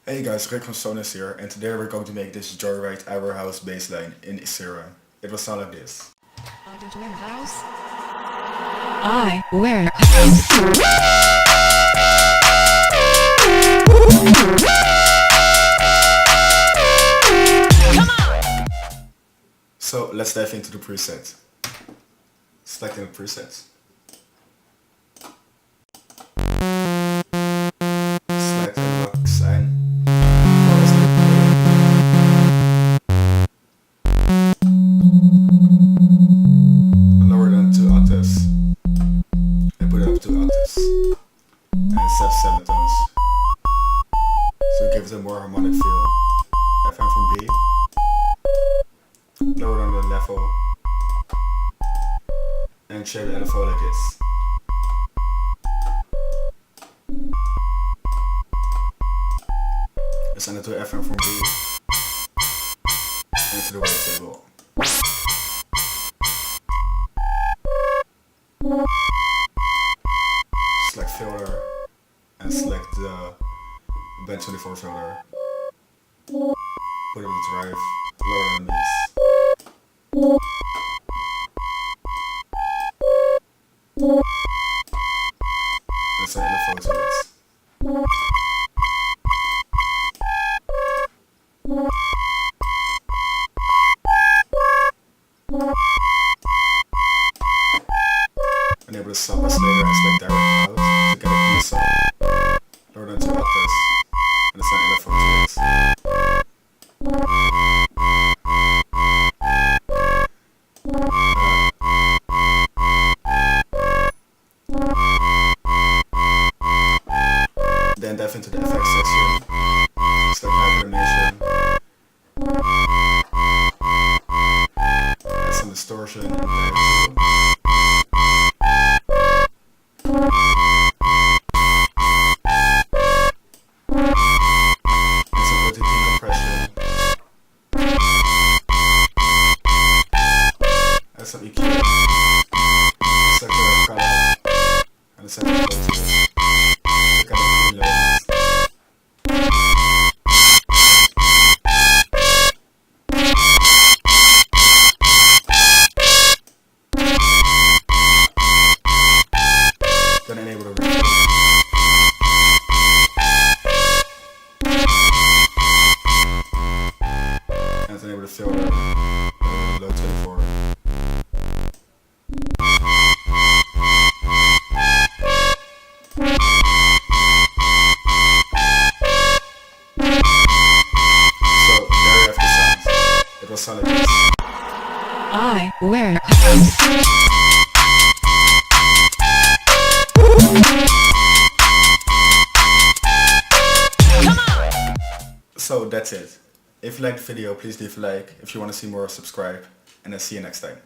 Hey guys, Rick from Sonance here, and today we're going to make this Joyryde I Ware House bassline in Xfer Serum. It will sound like this. I Ware House. I Ware House. So let's dive into the preset. Selecting the presets. Select inbox sign. Lower than 2 octaves and put it up 2 octaves and set 7 tones, so it gives it a more harmonic feel. FM from B, lower down the level and share the LFO like this. And send it to FM from B into the wavetable. Select filter and select the band 24 filter. Put it in the drive, lower than this. And send LFO to this. Enable the sub oscillator and select direct out to get a piece sub. Lower than 2 octaves and assign LFO to this. Then dive into the effects section. Select hyperdimension. Add some distortion and dive some EQ, select the color, and set the flow to it. Look at the low. Then enable the reverb. And enable the filter, low 24. It will sound like this. I Ware House. So that's it. If you liked the video, please leave a like. If you want to see more, subscribe. And I'll see you next time.